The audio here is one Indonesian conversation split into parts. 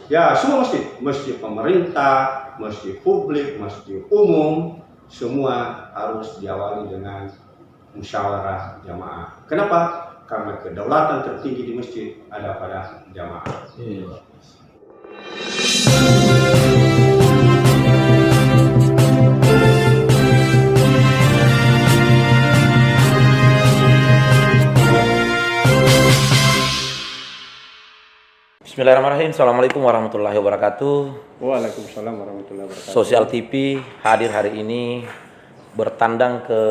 Ya, semua masjid, masjid pemerintah, masjid publik, masjid umum, semua harus diawali dengan musyawarah jamaah. Kenapa? Karena kedaulatan tertinggi di masjid ada pada jamaah. Bismillahirrahmanirrahim. Assalamualaikum warahmatullahi wabarakatuh. Waalaikumsalam warahmatullahi wabarakatuh. Sosial TV hadir hari ini bertandang ke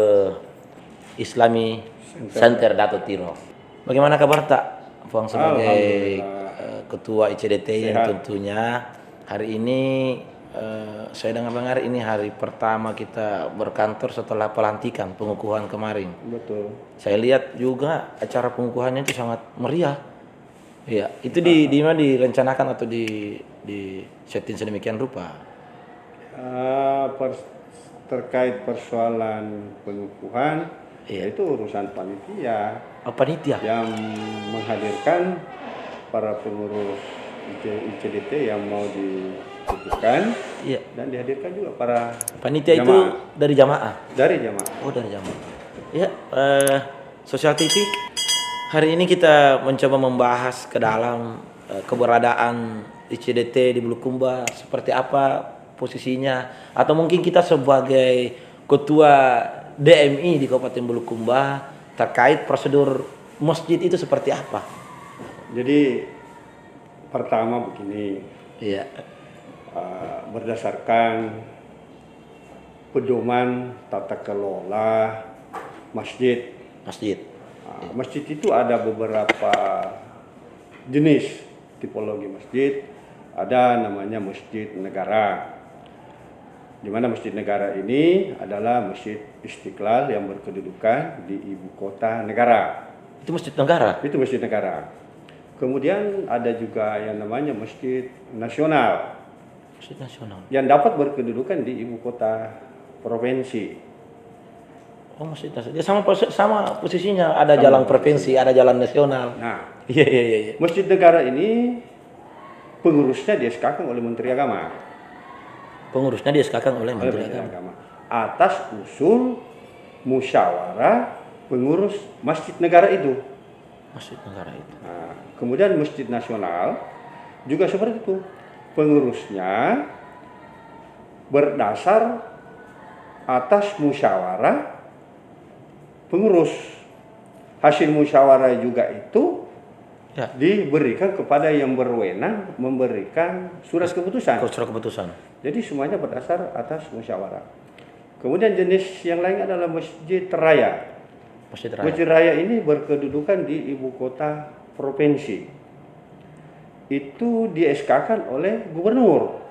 Islami Center Dato Tiro. Bagaimana kabar tak, Bang, sebagai ketua ICDT yang tentunya hari ini saya dengar ini hari pertama kita berkantor setelah pelantikan pengukuhan kemarin. Betul. Saya lihat juga acara pengukuhannya itu sangat meriah. Iya, itu di mana direncanakan atau di setting sedemikian rupa? Terkait persoalan pengukuhan, itu urusan panitia. Panitia Yang menghadirkan para pengurus ICDT yang mau dikukuhkan, dan dihadirkan juga para panitia jamaah. itu dari jamaah. Dari jamaah. Oh, dari jamaah. Ya, Sosial TV. Hari ini kita mencoba membahas ke dalam keberadaan ICDT di Bulukumba, seperti apa posisinya, atau mungkin kita sebagai ketua DMI di Kabupaten Bulukumba terkait prosedur masjid itu seperti apa. Jadi pertama begini, berdasarkan pedoman tata kelola masjid. Masjid itu ada beberapa jenis tipologi masjid. Ada namanya masjid negara, di mana masjid negara ini adalah masjid Istiqlal yang berkedudukan di ibu kota negara. Itu masjid negara? Itu masjid negara. Kemudian ada juga yang namanya masjid nasional. Masjid nasional yang dapat berkedudukan di ibu kota provinsi. Oh, masjid nasional. Dia sama posisinya, ada jalan provinsi, ada jalan nasional. Nah, iya. Masjid negara ini pengurusnya di-SK-kan oleh Menteri Agama. Pengurusnya di-SK-kan oleh Menteri Agama. Atas usul musyawarah pengurus masjid negara itu. Masjid negara itu. Nah, kemudian masjid nasional juga seperti itu. Pengurusnya berdasar atas musyawarah pengurus. Hasil musyawarah juga itu diberikan kepada yang berwenang memberikan surat keputusan. Jadi semuanya berdasar atas musyawarah. Kemudian jenis yang lain adalah masjid raya. Masjid raya ini berkedudukan di ibu kota provinsi. Itu di-SK-kan oleh gubernur.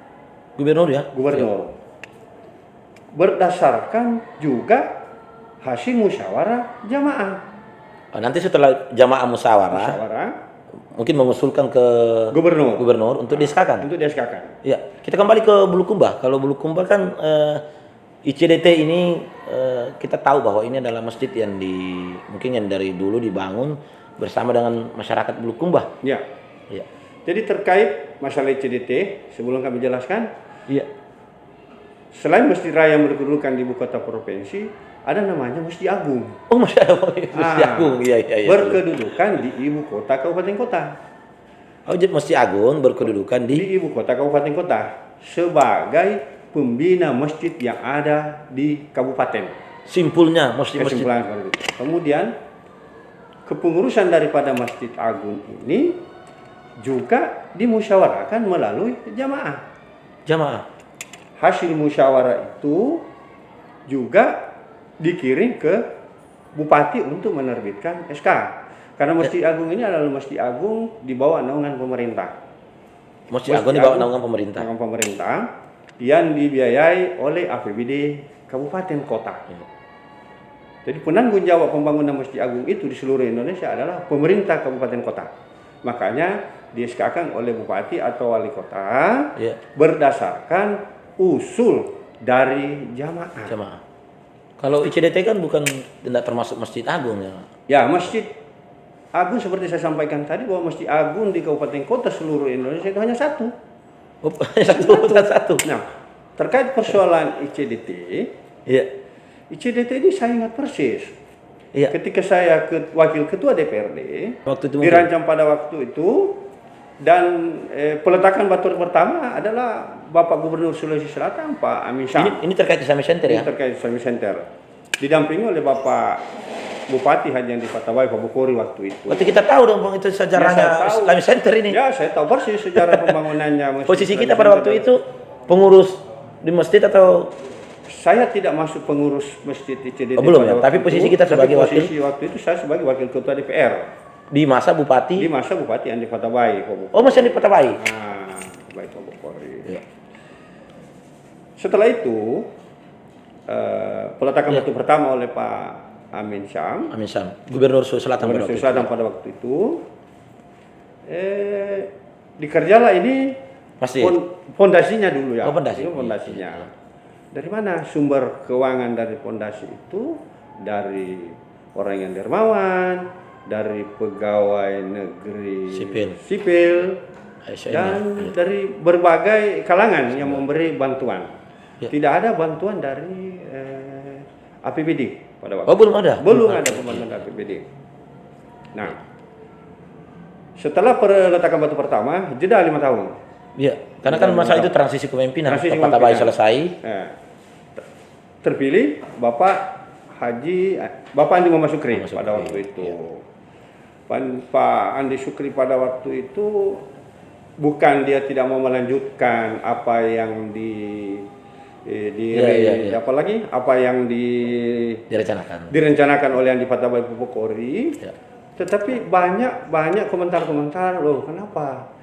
Gubernur. Berdasarkan juga hasil musyawarah jamaah. Nanti setelah jamaah musyawarah mungkin mengusulkan ke gubernur untuk di-SK-kan. Ya, kita kembali ke Bulukumba. Kalau Bulukumba kan ICDT ini kita tahu bahwa ini adalah masjid yang mungkin yang dari dulu dibangun bersama dengan masyarakat Bulukumba. Ya. Jadi terkait masalah ICDT, sebelum kami jelaskan, selain masjid raya yang berkedudukan di ibu kota provinsi, ada namanya Masjid Agung. Oh, Masjid Agung. Iya. Berkedudukan di ibu kota kabupaten kota. Oh, jadi Masjid Agung berkedudukan di ibu kota kabupaten kota sebagai pembina masjid yang ada di kabupaten. Simpulnya masjid. Kemudian kepengurusan daripada Masjid Agung ini juga dimusyawarahkan melalui jamaah. Hasil musyawarah itu juga dikirim ke bupati untuk menerbitkan SK. Karena Masjid Agung ini adalah Masjid Agung di bawah naungan pemerintah. Masjid Agung di bawah naungan pemerintah yang dibiayai oleh APBD kabupaten kota. Jadi penanggung jawab pembangunan Masjid Agung itu di seluruh Indonesia adalah pemerintah kabupaten kota. Makanya di-SK-kan oleh bupati atau wali kota berdasarkan usul dari jamaah. Kalau ICDT kan tidak termasuk Masjid Agung ya? Ya, Masjid Agung seperti saya sampaikan tadi bahwa Masjid Agung di kabupaten kota seluruh Indonesia itu hanya satu. Oh, satu. Nah, terkait persoalan ICDT, Iya. ICDT ini saya ingat persis. Iya. Ketika saya wakil ketua DPRD, Waktu itu mungkin. dirancang pada waktu itu, dan peletakan batu pertama adalah Bapak Gubernur Sulawesi Selatan, Pak Amin Syam. Ini terkait Islamic Center ya? Ini terkait Islamic Center. Didampingi oleh Bapak Bupati Haji Andi Fatawai, Pak Bukori waktu itu. Berarti kita tahu dong Bang, itu sejarahnya tahu. Islamic Center ini. Ya, saya tahu persis sejarah pembangunannya. Posisi kita pada waktu itu pengurus di masjid atau Saya tidak masuk pengurus masjid ICDT. Oh, belum ya, pada tapi waktu posisi itu. kita sebagai Tapi posisi waktu itu saya sebagai wakil ketua DPR di masa di Bupati? masa Bupati Andi Fatawai, Pak Bukori. Oh, masih di Petabai. Nah, baik Pak Bukori. Iya. Setelah itu peletakan Iya. batu pertama oleh Pak Amin Syam, Amin Syam, Gubernur Sulawesi Selatan pada Gubernur waktu Sulawesi itu. Selatan pada waktu itu, dikerjalah ini Masjid. fondasinya dulu ya. Oh, fondasi. Itu fondasinya. Dari mana sumber keuangan dari fondasi itu? Dari orang yang dermawan, dari pegawai negeri sipil dan dari berbagai kalangan yang memberi bantuan. Ya. Tidak ada bantuan dari APBD pada waktu. Oh, belum ada. Belum ada bantuan dari APBD. Nah, setelah peletakan batu pertama, jeda 5 tahun. Iya, karena kan masa itu transisi kepemimpinan. Transisi Petabai kepemimpinan. selesai. Terpilih Bapak Andi Muhammad Sukri Muhammad pada Sukri, waktu itu. iya. Pak Andi Sukri pada waktu itu bukan dia tidak mau melanjutkan apa yang apalagi apa yang direncanakan oleh Andi Fatawai Bukori. Ya. Tetapi banyak komentar-komentar, loh kenapa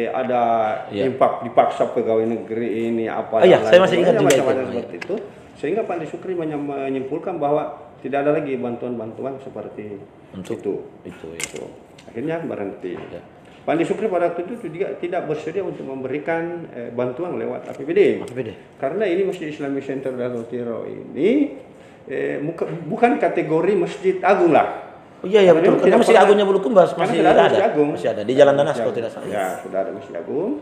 ada impak dipaksa pegawai negeri ini apa Iya, saya masih ingat juga itu. seperti itu. Sehingga Pak Andi Sukri menyimpulkan bahwa tidak ada lagi bantuan-bantuan seperti itu. Akhirnya berhenti. Ya. Pak Andi Sukri pada waktu itu juga tidak bersedia untuk memberikan bantuan lewat APBD. Karena ini Masjid Islamic Center Dato' Tiro ini bukan kategori masjid agung lah. Oh iya betul. Karena Masjid Agungnya Bulukumba masih ada. Masih ada di Jalan Danas kalau tidak salah. Ya, sudah ada Masjid Agung.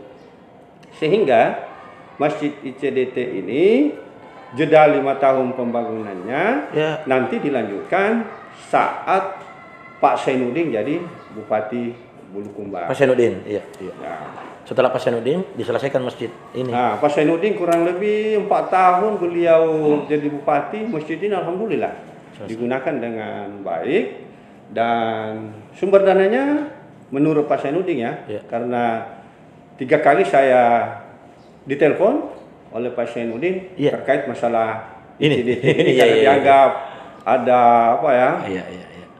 Sehingga Masjid ICDT ini jeda 5 tahun pembangunannya, nanti dilanjutkan saat Pak Zainuddin jadi Bupati Bulukumba. Pak Zainuddin, iya. Setelah Pak Zainuddin diselesaikan masjid ini. Nah, Pak Zainuddin kurang lebih 4 tahun beliau jadi bupati, masjid ini alhamdulillah digunakan dengan baik. Dan sumber dananya menurut Pak Zainuddin karena 3 kali saya ditelepon oleh Pak Zainuddin terkait masalah ini karena dianggap ada apa ya?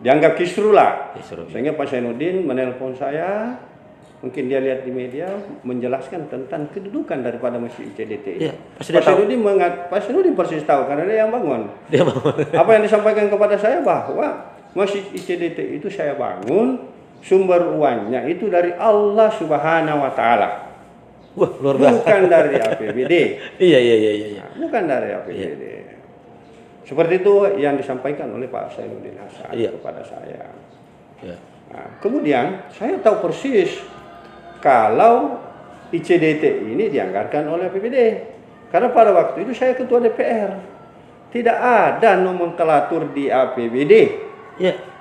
Dianggap kisru lah. Sehingga Pak Zainuddin menelpon saya, mungkin dia lihat di media menjelaskan tentang kedudukan daripada Masjid ICDT. Pak Zainuddin persis tahu karena dia yang bangun. Apa yang disampaikan kepada saya bahwa Masjid ICDT itu saya bangun, sumber uangnya itu dari Allah Subhanahu wa Ta'ala. Wah, luar biasa. Bukan dari APBD. Iya. Nah, bukan dari APBD. Seperti itu yang disampaikan oleh Pak Zainuddin Hasan kepada saya. Nah, kemudian saya tahu persis kalau ICDT ini dianggarkan oleh APBD. Karena pada waktu itu saya ketua DPR. Tidak ada nomenklatur di APBD.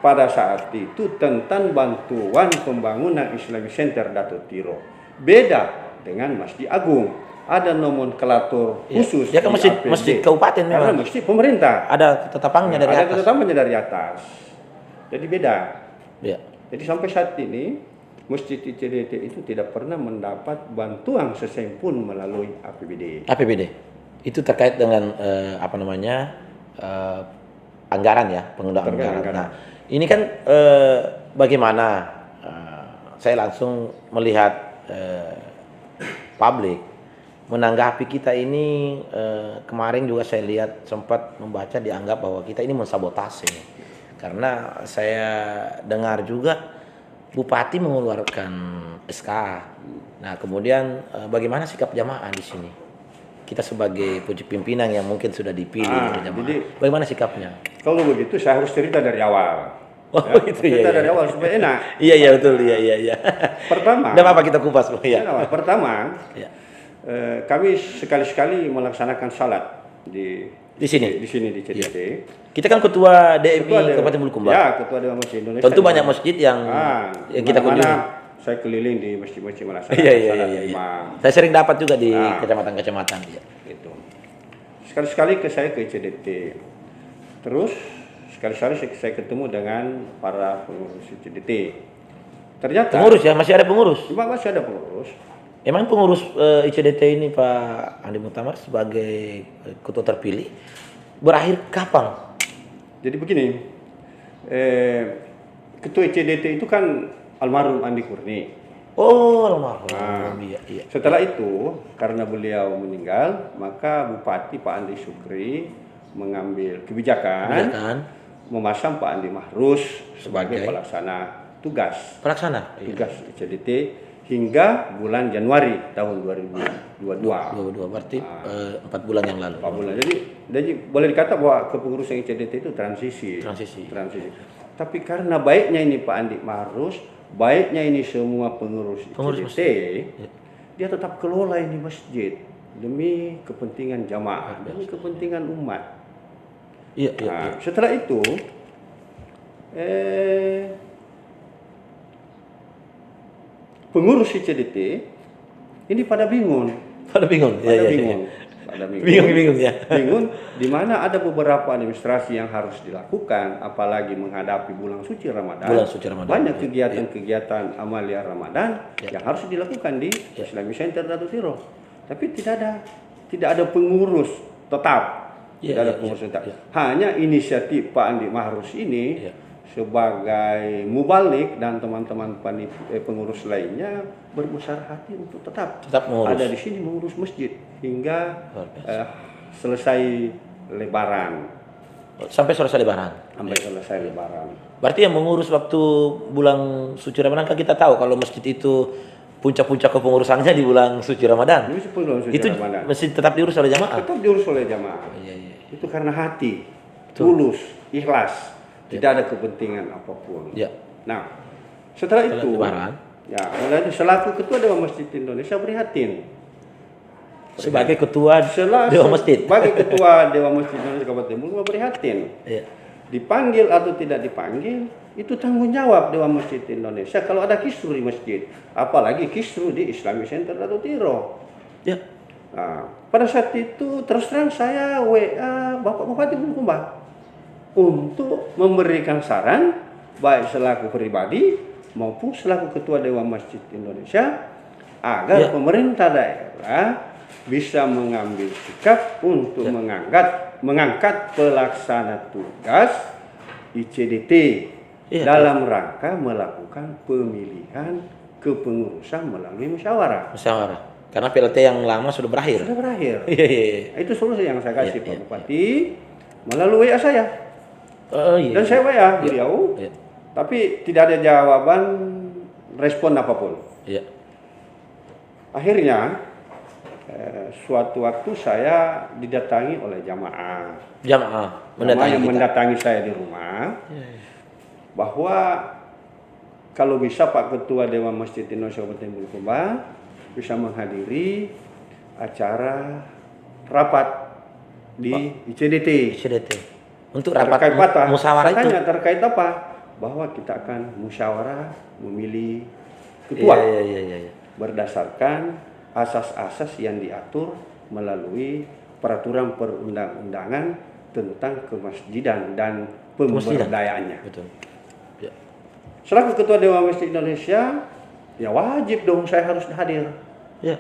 Pada saat itu tentang bantuan pembangunan Islamic Center Dato' Tiro. Beda dengan Masjid Agung. Ada nomenklatur khusus. Ya kan masjid kabupaten memang. Karena masjid pemerintah. Ada ketetapannya dari atas. Ada ketetapannya dari atas. Jadi beda. Ya. Jadi sampai saat ini Masjid ICDT itu tidak pernah mendapat bantuan sesen pun melalui APBD. Itu terkait dengan anggaran ya, penggunaan anggaran. Nah, ini kan bagaimana saya langsung melihat publik menanggapi kita ini. Kemarin juga saya lihat sempat membaca dianggap bahwa kita ini mensabotase, karena saya dengar juga Bupati mengeluarkan SK. Nah, kemudian bagaimana sikap jamaah di sini? Kita sebagai pimpinan yang mungkin sudah dipilih oleh jamaah, bagaimana sikapnya? Kalau begitu saya harus cerita dari awal. Oh, itu ya. Kita Iya. dari awal supaya enak. Iya, iya betul. Iya, iya, iya. Pertama, Enggak apa-apa kita kupas, Bro. Iya. pertama Iya. kami sekali-sekali melaksanakan salat di Di sini. di sini di CDT. Kita kan ketua DMI Ketua Kabupaten Bulukumba. Ya, ketua Dewan Masjid Indonesia. Tentu banyak masjid yang kita kunjungi. mana-mana saya keliling di masjid-masjid melaksanakan Iya, iya, salat iya, iya. imam. Saya sering dapat juga di Nah. kecamatan-kecamatan. Iya. Gitu. Sekali-sekali saya ke CDT. Terus sekali-sekali saya ketemu dengan para pengurus CDT. Ternyata Pengurus ya, masih ada pengurus. cuma masih ada pengurus. Emang pengurus ICDT ini Pak Andi Muktamar sebagai ketua terpilih berakhir kapan? Jadi begini, ketua CDT itu kan almarhum Andi Kurni. Oh, almarhum. Nah. Iya, iya. Setelah itu, karena beliau meninggal, maka Bupati Pak Andi Sukri mengambil kebijakan Kan? memasang Pak Andi Mahrus sebagai Sebagai? pelaksana tugas Pelaksana. Iya. tugas CDT hingga bulan Januari tahun 2022. 22 berarti 4 bulan yang lalu. 4 bulan. Jadi boleh dikata bahwa kepengurusan CDT itu transisi. Transisi. Tapi karena baiknya ini Pak Andi Mahrus, baiknya ini semua pengurus CDT, Ya. dia tetap kelola ini masjid demi kepentingan jamaah, demi kepentingan umat. Iya, iya, iya. Nah, setelah itu pengurus CDT ini pada bingung. Pada bingung. Pada Iya, iya, bingung. iya. Pada bingung. Bingung ya. Bingung di mana ada beberapa administrasi yang harus dilakukan apalagi menghadapi bulan suci Ramadan. Bulan suci Ramadan. Banyak Ya, kegiatan-kegiatan amalia Ramadan Ya. yang harus dilakukan di Islamic Center Datuk Tiro. Tapi tidak ada pengurus tetap. Ya, Tidak ada ya, pengurus ya, tetap. ya. Hanya inisiatif Pak Andi Mahrus ini Ya. sebagai mubalik dan teman-teman pengurus lainnya berbesar hati untuk tetap mengurus. ada di sini mengurus masjid hingga Luar biasa. selesai Lebaran. Sampai selesai lebaran. Sampai selesai Lebaran. Berarti yang mengurus waktu bulan suci Ramadan kan kita tahu kalau masjid itu puncak-puncak kepengurusannya di bulan suci Ramadan. Ini sebelum suci Itu Ramadan. mesti tetap diurus oleh jamaah. Tetap diurus oleh jamaah. Iya, iya. Itu karena hati, tulus, ikhlas, tidak ada kepentingan apapun. Ya. Nah, setelah Setelah itu, Lebaran. ya, mulai selaku ketua Dewan Masjid Indonesia prihatin. Sebagai ketua Dewan Masjid. Sebagai ketua Dewan Masjid Indonesia Kabupaten Bulukumba prihatin. Iya. Dipanggil atau tidak dipanggil, itu tanggung jawab Dewan Masjid Indonesia kalau ada kisru di masjid. Apalagi kisru di Islamic Center Datuk Tiro. Ya. Nah, pada saat itu terus terang saya WA Bapak Bupati Bulukumba untuk memberikan saran baik selaku pribadi maupun selaku Ketua Dewan Masjid Indonesia agar Ya. pemerintah daerah bisa mengambil sikap untuk mengangkat pelaksana tugas ICDT Ya, dalam rangka melakukan pemilihan kepengurusan melalui musyawarah. Musyawarah. Karena PLT yang lama sudah berakhir. Sudah berakhir. Iya, iya, iya. Itu solusi yang saya kasih Ya, Pak ya, Bupati melalui WA saya. Oh, iya. Dan saya WA beliau, Iya. tapi tidak ada jawaban respon apapun. Iya. Akhirnya suatu waktu saya didatangi oleh jamaah. Jamaah Jamaah yang kita. mendatangi saya di rumah Iya, iya. bahwa kalau bisa Pak Ketua Dewan Masjid Indonesia Kabupaten Bulukumba bisa menghadiri acara rapat di ICDT. ICDT. Untuk rapat Terkait apa? musyawarah itu. Katanya terkait apa? Bahwa kita akan musyawarah memilih ketua Iya, iya, iya, iya. berdasarkan asas-asas yang diatur melalui peraturan perundang-undangan tentang kemasjidan dan pemberdayaannya. Betul. Ya. Selaku Ketua Dewan Masjid Indonesia, ya wajib dong saya harus hadir. Ya.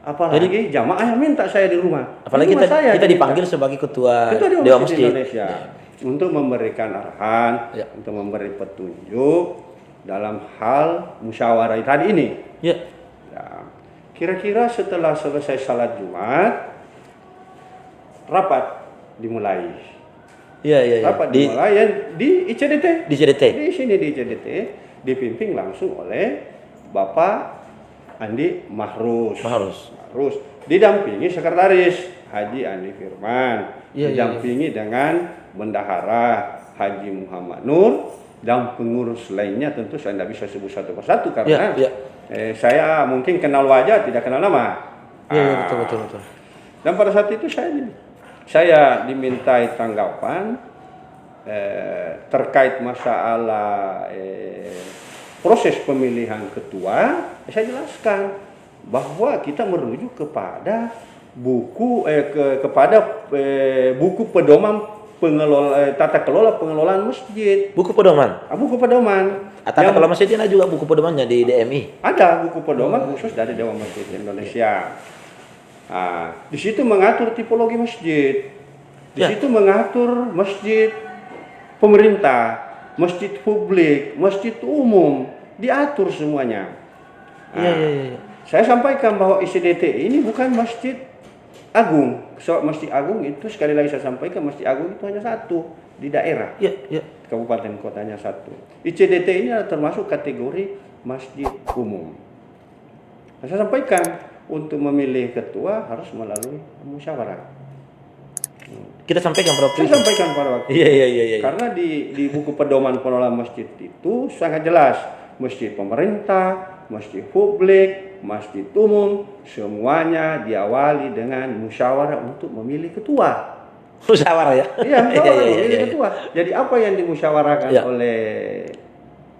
Apalagi jamaah yang minta saya di rumah. Apalagi Di rumah kita, saya kita diminta. dipanggil sebagai ketua Ketua Dewan Dewan Masjid Masjid Indonesia untuk memberikan arahan, Ya. untuk memberi petunjuk dalam hal musyawarah tadi ini. Ya. Ya, kira-kira setelah selesai salat Jumat, rapat dimulai. Iya, iya, iya. Rapat dimulai ya, di ICDT. Di ICDT. Di sini di ICDT dipimpin langsung oleh Bapak Andi Mahrus. Mahrus didampingi sekretaris Haji Andi Firman, Iya, iya, didampingi dengan bendahara Haji Muhammad Nur, dan pengurus lainnya tentu saya tidak bisa sebut satu persatu karena Ya, ya. Saya mungkin kenal wajah tidak kenal nama. Iya, betul. Dan pada saat itu saya dimintai tanggapan terkait masalah proses pemilihan ketua. Saya jelaskan bahwa kita merujuk kepada buku buku pedoman tata kelola pengelolaan masjid. Buku pedoman. Buku pedoman. Tata kelola masjid ada juga buku pedomannya di DMI. Ada buku pedoman khusus dari Dewan Masjid Indonesia. Di situ mengatur tipologi masjid. Di situ mengatur masjid pemerintah, masjid publik, masjid umum, diatur semuanya. Iya. Saya sampaikan bahwa ICDT ini bukan masjid agung. Masjid agung itu sekali lagi saya sampaikan, masjid agung itu hanya satu di daerah. Iya. Kabupaten kotanya satu. ICDT ini adalah termasuk kategori masjid umum. Saya sampaikan untuk memilih ketua harus melalui musyawarah. Kita sampaikan pada waktu Saya itu. sampaikan pada waktu itu. Iya. Karena di buku pedoman pengelolaan masjid itu sangat jelas. Masjid pemerintah, masjid publik, masjid umum, semuanya diawali dengan musyawarah untuk memilih ketua. Musyawarah ya? Iya, memilih ketua. Jadi apa yang dimusyawarahkan oleh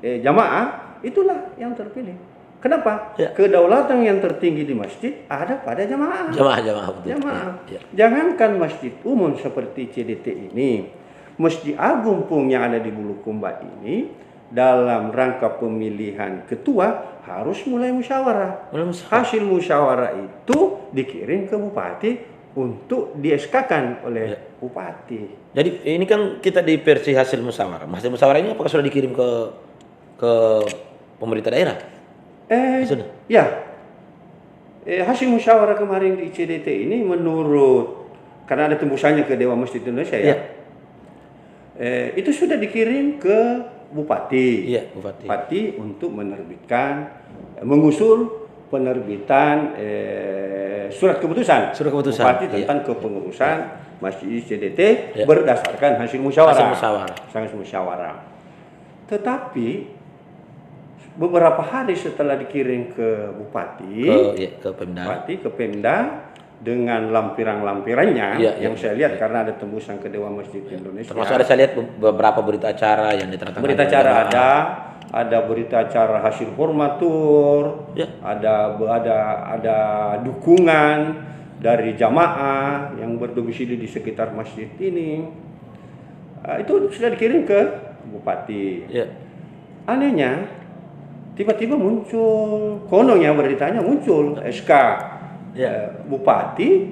jamaah, itulah yang terpilih. Kenapa? Kedaulatan yang tertinggi di masjid ada pada jamaah. Jamaah betul. Jamaah. Jangankan masjid umum seperti CDT ini, Masjid Agung pun yang ada di Bulukumba ini, dalam rangka pemilihan ketua harus mulai musyawarah. Hasil musyawarah itu dikirim ke bupati untuk di-SK-kan oleh bupati. Jadi ini kan kita di versi hasil musyawarah. Hasil musyawarah ini apakah sudah dikirim ke pemerintah daerah? Sudah. Ya. Hasil musyawarah kemarin di CDT ini menurut, karena ada tembusannya ke Dewan Masjid Indonesia itu sudah dikirim ke bupati. Iya, bupati untuk mengusul penerbitan surat keputusan bupati tentang kepengurusan Masjid CDT berdasarkan hasil musyawarah. Tetapi beberapa hari setelah dikirim ke bupati, ke Pemda dengan lampiran-lampirannya yang saya lihat karena ada tembusan ke Dewan Masjid Indonesia. Termasuk ada saya lihat beberapa berita acara yang diterangkan. Berita acara ada berita acara hasil formatur, ada dukungan dari jamaah yang berdomisili di sekitar masjid ini. Itu sudah dikirim ke bupati. Anehnya, tiba-tiba muncul, kononnya beritanya muncul SK bupati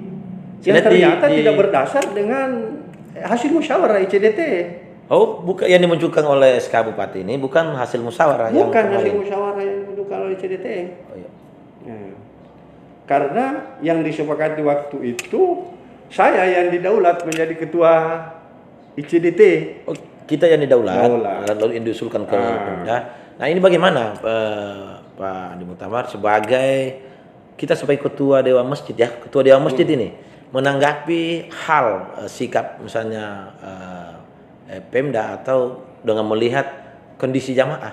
yang ternyata tidak berdasar dengan hasil musyawarah ICDT. Oh, bukan yang dimunculkan oleh SK bupati ini bukan hasil musyawarah hasil musyawarah yang dimunculkan oleh ICDT. Karena yang disepakati waktu itu saya yang didaulat menjadi ketua ICDT. Oh, kita yang didaulat lalu diusulkan ke Pemda. Nah, ini bagaimana Pak Andi Muktamar sebagai ketua Dewan Masjid ketua Dewan Masjid ini menanggapi hal sikap misalnya Pemda atau dengan melihat kondisi jamaah,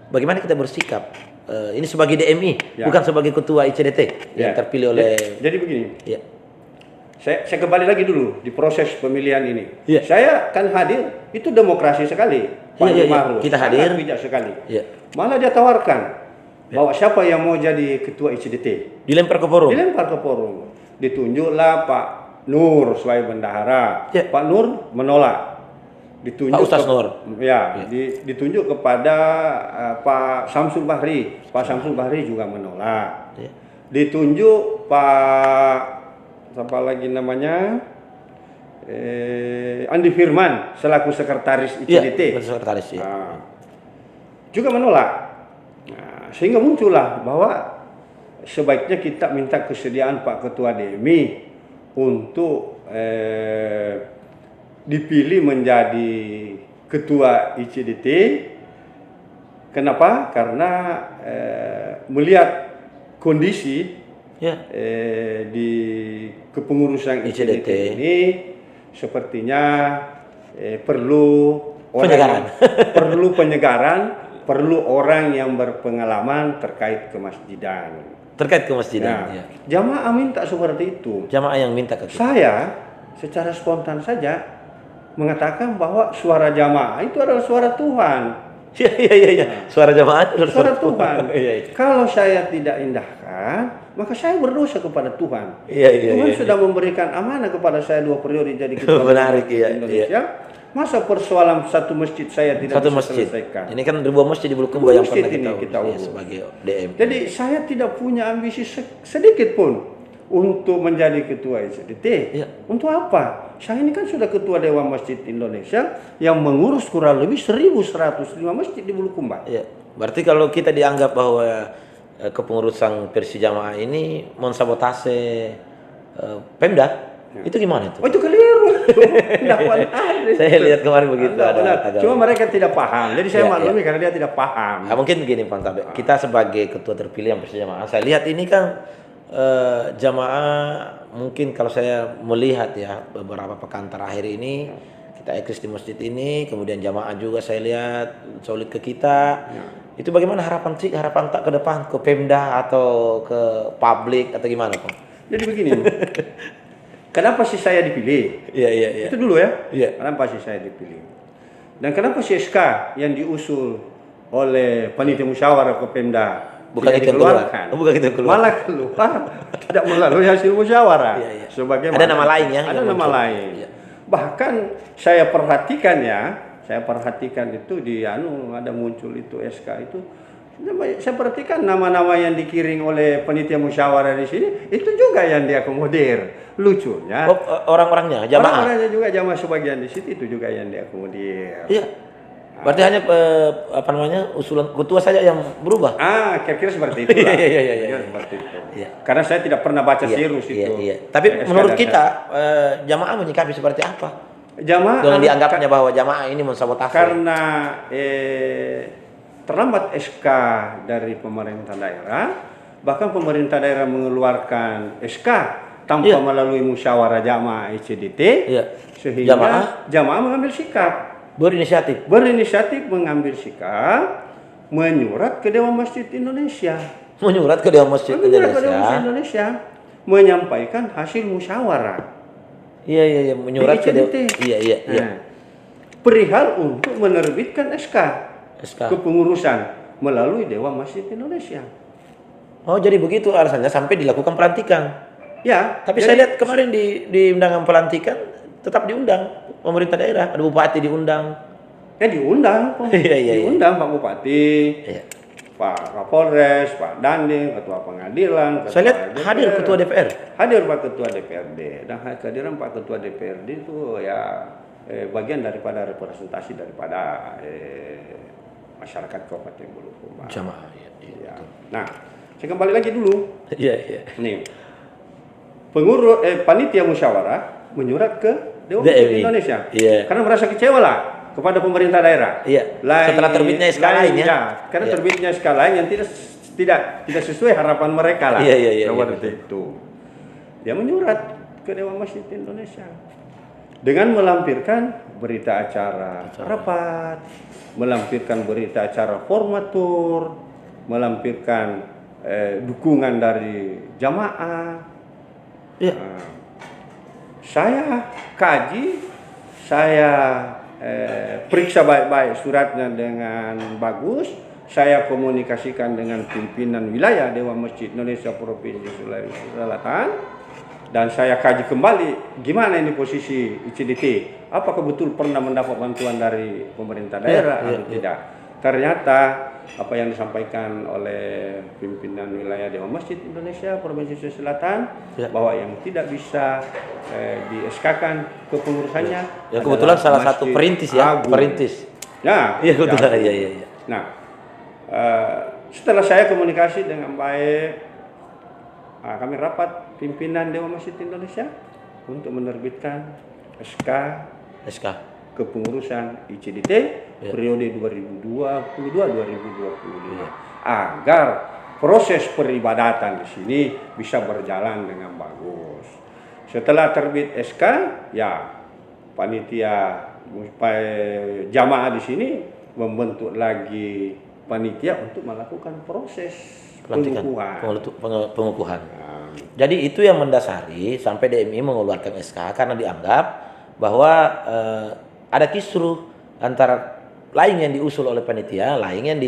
bagaimana kita bersikap? Ini sebagai DMI, bukan sebagai ketua ICDT yang terpilih oleh. Jadi begini. Saya kembali lagi dulu di proses pemilihan ini. Saya kan hadir, itu demokrasi sekali. Kita hadir. Bijak sekali. Malah dia tawarkan bahwa siapa yang mau jadi ketua ICDT. Dilempar ke forum. Ditunjuklah Pak Nur sebagai bendahara. Pak Nur menolak. Ditunjuk Pak Ustaz Nur. Ditunjuk kepada Pak Samsul Bahri. Pak Samsul Bahri juga menolak. Ditunjuk Pak siapa lagi namanya? Andi Firman selaku sekretaris ICDT. Sekretaris. Juga menolak. Sehingga muncullah bahwa sebaiknya kita minta kesediaan Pak Ketua DMI untuk dipilih menjadi ketua ICDT. Kenapa? Karena melihat kondisi di kepengurusan ICDT ini sepertinya perlu Penyegaran. Perlu penyegaran, perlu orang yang berpengalaman terkait kemasjidan. Terkait kemasjidan. Nah, Ya. jamaah minta seperti itu. Jamaah yang minta ke kita. Saya secara spontan saja mengatakan bahwa suara jamaah itu adalah suara Tuhan. Iya. Suara jamaah itu Suara Tuhan. Iya. Kalau saya tidak indahkan, maka saya berdosa kepada Tuhan. Iya. Tuhan sudah memberikan amanah kepada saya 2 periode jadi ketua Menarik, iya, Indonesia. Masa persoalan satu masjid saya tidak Satu bisa masjid. selesaikan? Ini kan ribuan masjid di Bulukumba yang Masjid pernah ini kita kita urus, urus. sebagai DM. Jadi saya tidak punya ambisi sedikit pun untuk menjadi ketua ICDT. Iya. Untuk apa? Saya ini kan sudah ketua Dewan Masjid Indonesia yang mengurus kurang lebih 1.105 masjid di Bulukumba. Iya. Berarti kalau kita dianggap bahwa kepengurusan Persi Jamaah ini mensabotase Pemda, itu gimana itu? Oh, itu keliru. Tidak benar. Saya lihat kemarin begitu Tidak ada benar. tagar. Cuma mereka tidak paham. Jadi saya Iya, maklumi karena dia tidak paham. Nah, mungkin begini Pak Tabe, kita sebagai ketua terpilih yang Persi Jamaah, saya lihat ini kan jamaah mungkin kalau saya melihat ya beberapa pekan terakhir ini kita eksis di masjid ini, kemudian jamaah juga saya lihat solid ke kita. Itu bagaimana harapan tak ke depan ke Pemda atau ke publik atau gimana Pak? Jadi begini. Kenapa sih saya dipilih? Iya. Itu dulu ya. Iya. Kenapa sih saya dipilih? Dan kenapa sih SK yang diusul oleh panitia musyawarah ke Pemda Bukan tidak itu yang keluar. dikeluarkan? Bukan itu yang keluar. Malah keluar tidak melalui hasil musyawarah. Iya. Sebagaimana Ada nama lain ya? Ada yang nama muncul. lain. Iya. Bahkan saya perhatikan itu di ada muncul itu SK itu. Saya perhatikan nama-nama yang dikirim oleh panitia musyawarah di sini itu juga yang diakomodir. Lucunya. Oh, orang-orangnya, jamaah. Orang-orangnya juga jamaah sebagian di situ itu juga yang diakomodir. Iya. Berarti hanya usulan ketua saja yang berubah. Kira-kira seperti itu. Iya. Kira seperti itu. Iya. Karena saya tidak pernah baca sirus itu. Iya. Tapi SK menurut dan kita jamaah menyikapi seperti apa? jamaah Dengan dianggapnya bahwa jamaah ini mensabotase. karena terlambat SK dari pemerintah daerah, bahkan pemerintah daerah mengeluarkan SK tanpa melalui musyawarah jamaah ICDT, sehingga jamaah mengambil sikap. Berinisiatif mengambil sikap, menyurat ke Dewan Masjid Indonesia. Menyurat ke Dewan Masjid Indonesia, menyampaikan hasil musyawarah. Iya, menyurat ke Dewan. Iya. Perihal untuk menerbitkan SK kepengurusan melalui Dewan Masjid Indonesia. Oh, jadi begitu alasannya sampai dilakukan pelantikan. Ya, tapi saya lihat kemarin di undangan pelantikan tetap diundang pemerintah daerah, ada bupati diundang. Diundang. Iya. Diundang Pak Bupati, Iya. Pak Kapolres, Pak Dandim, Ketua Pengadilan. Saya lihat hadir Ketua DPR. Hadir Pak Ketua DPRD. Dan kehadiran Pak Ketua DPRD itu ya bagian daripada representasi daripada masyarakat Kabupaten Bulukumba. Jamaah. Iya. Nah, saya kembali lagi dulu. Iya. Nih, panitia musyawarah menyurat ke Dewan Masjid Indonesia. Iya. Karena merasa kecewa lah kepada pemerintah daerah. Iya. Setelah terbitnya SK lain ya. Karena terbitnya SK lain yang tidak sesuai harapan mereka lah. Iya. Seperti itu. Dia menyurat ke Dewan Masjid Indonesia dengan melampirkan berita acara rapat, melampirkan berita acara formatur, melampirkan dukungan dari jamaah. Iya. Saya kaji, saya periksa baik-baik suratnya dengan bagus, saya komunikasikan dengan pimpinan wilayah Dewan Masjid Indonesia Provinsi Sulawesi Selatan, dan saya kaji kembali gimana ini posisi ICDT, apakah betul pernah mendapat bantuan dari pemerintah daerah atau tidak. Ternyata apa yang disampaikan oleh pimpinan wilayah Dewan Masjid Indonesia Provinsi Sulawesi Selatan bahwa yang tidak bisa di-SK-kan kepengurusannya. Ya kebetulan salah satu perintis ya, perintis. Ya, iya kebetulan. Iya. Nah, setelah saya komunikasi dengan baik, kami rapat pimpinan Dewan Masjid Indonesia untuk menerbitkan SK kepengurusan ICDT periode 2022-2025 agar proses peribadatan di sini bisa berjalan dengan bagus. Setelah terbit SK, ya panitia supaya jamaah di sini membentuk lagi panitia untuk melakukan proses pengukuhan. Jadi itu yang mendasari sampai DMI mengeluarkan SK karena dianggap bahwa ada kisruh antara lain yang diusul oleh panitia, lain yang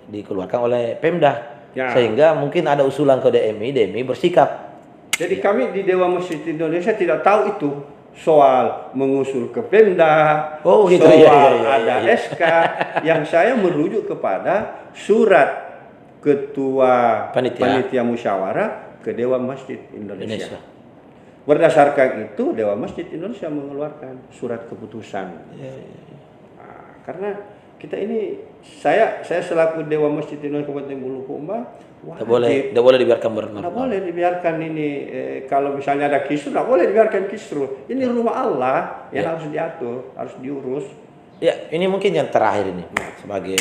dikeluarkan oleh Pemda. Ya. Sehingga mungkin ada usulan ke DMI bersikap. Jadi kami di Dewan Masjid Indonesia tidak tahu itu soal mengusul ke Pemda, gitu, soal ada SK, yang saya merujuk kepada surat Ketua Panitia Musyawarah ke Dewan Masjid Indonesia. Berdasarkan itu Dewan Masjid Indonesia mengeluarkan surat keputusan. Nah, karena kita ini, saya selaku Dewan Masjid Indonesia Kabupaten Bulukumba, tidak boleh dibiarkan bernormal. Tidak boleh dibiarkan ini, kalau misalnya ada kisruh, tidak boleh dibiarkan kisruh. Ini rumah Allah yang harus diatur, harus diurus. Ya, ini mungkin yang terakhir ini, sebagai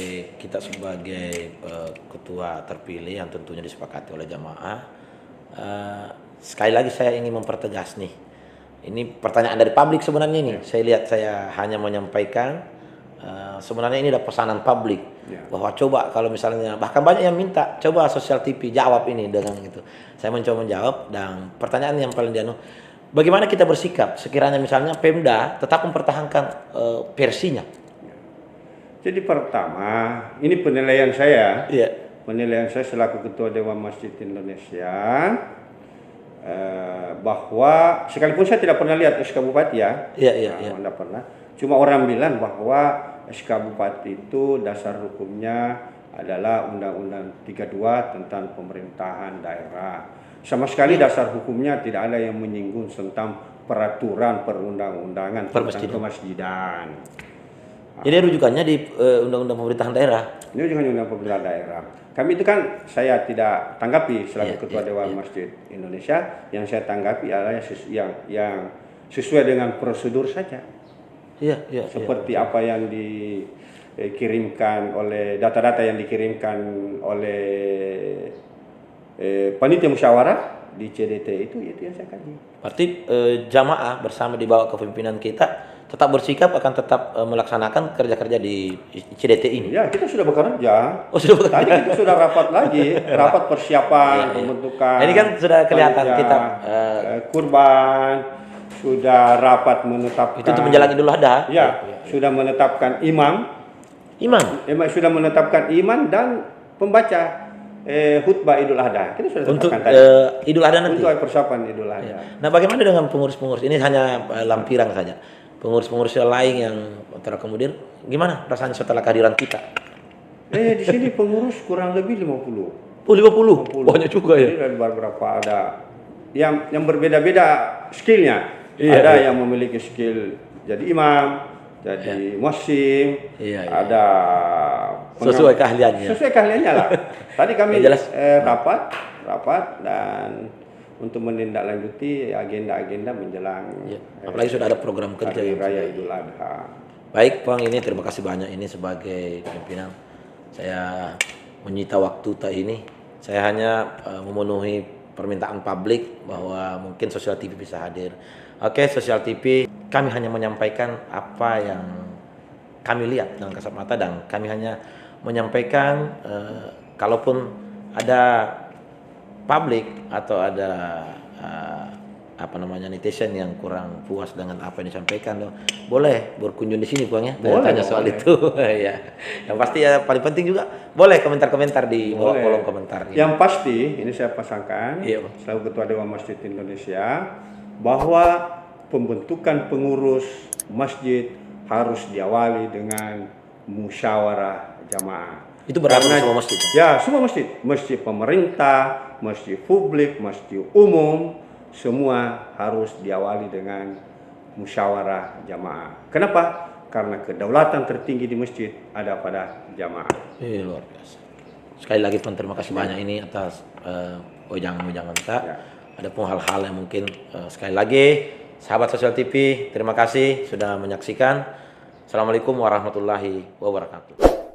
ketua terpilih yang tentunya disepakati oleh jamaah. Sekali lagi saya ingin mempertegas nih, ini pertanyaan dari publik sebenarnya ini. Saya hanya menyampaikan, sebenarnya ini ada pesanan publik bahwa coba kalau misalnya, bahkan banyak yang minta coba Sosial TV jawab ini dengan itu. Saya mencoba menjawab, dan pertanyaan yang paling bagaimana kita bersikap sekiranya misalnya Pemda tetap mempertahankan versinya. Jadi pertama, ini penilaian saya. Iya. Penilaian saya selaku Ketua Dewan Masjid Indonesia, bahwa sekalipun saya tidak pernah lihat SK Bupati ya. Tidak pernah. Cuma orang bilang bahwa SK Bupati itu dasar hukumnya adalah Undang-Undang 32 tentang pemerintahan daerah. Sama sekali dasar hukumnya tidak ada yang menyinggung tentang peraturan perundang-undangan tentang kemasjidan. Jadi rujukannya di Undang-Undang Pemerintahan Daerah. Ini rujukannya Undang Pemerintahan Daerah. Kami itu kan saya tidak tanggapi selaku Ketua Dewan Masjid Indonesia. Yang saya tanggapi adalah yang sesuai dengan prosedur saja. Seperti apa yang dikirimkan oleh data-data yang dikirimkan oleh panitia musyawarah di CDT itu yang saya kaji. Berarti jamaah bersama di bawah kepemimpinan kita tetap bersikap akan tetap melaksanakan kerja-kerja di CDT ini. Ya, kita sudah bekerja. Sudah bekerja. Tadi kita sudah rapat lagi, rapat persiapan pembentukan. Ini kan sudah kelihatan kita kurban, sudah rapat menetapkan. Itu untuk menjelang Idul Adha. Sudah menetapkan imam. Sudah menetapkan imam dan pembaca khutbah Idul Adha. Kita sudah untuk Idul Adha nanti. Untuk persiapan Idul Adha. Nah, bagaimana dengan pengurus-pengurus? Ini hanya lampiran saja. Pengurus-pengurus yang lain yang terakomodir, gimana rasanya setelah kehadiran kita? Di sini pengurus kurang lebih 50. Oh, 50? Banyak juga ya? Jadi ada beberapa, ada yang berbeda-beda skillnya. Ada yang memiliki skill jadi imam, jadi muazzin, ada sesuai keahliannya. Sesuai keahliannya lah. Tadi kami rapat dan untuk menindaklanjuti agenda-agenda menjelang apalagi sudah ada program kerja Hari Raya Idul Adha. Baik, Bang, ini terima kasih banyak ini sebagai pimpinan. Saya menyita waktu ini. Saya hanya memenuhi permintaan publik bahwa mungkin Sosial TV bisa hadir. Oke, Sosial TV, kami hanya menyampaikan apa yang kami lihat dengan kasat mata, dan kami hanya menyampaikan kalaupun ada publik atau ada netizen yang kurang puas dengan apa yang disampaikan, boleh berkunjung di sini, Bang, ya. Tanya soal itu. Ya. Yang pasti paling penting juga boleh komentar-komentar di bawah kolom komentar. Yang pasti ini saya pasangkan selaku Ketua Dewan Masjid Indonesia bahwa pembentukan pengurus masjid harus diawali dengan musyawarah jamaah. Itu berlaku semua masjid? Ya, semua masjid. Masjid pemerintah, masjid publik, masjid umum, semua harus diawali dengan musyawarah jamaah. Kenapa? Karena kedaulatan tertinggi di masjid ada pada jamaah. Luar biasa. Sekali lagi pun terima kasih banyak ini atas wejangan-wejangan kita. Ada pun hal-hal yang mungkin sekali lagi, sahabat Sosial TV, terima kasih sudah menyaksikan. Assalamualaikum warahmatullahi wabarakatuh.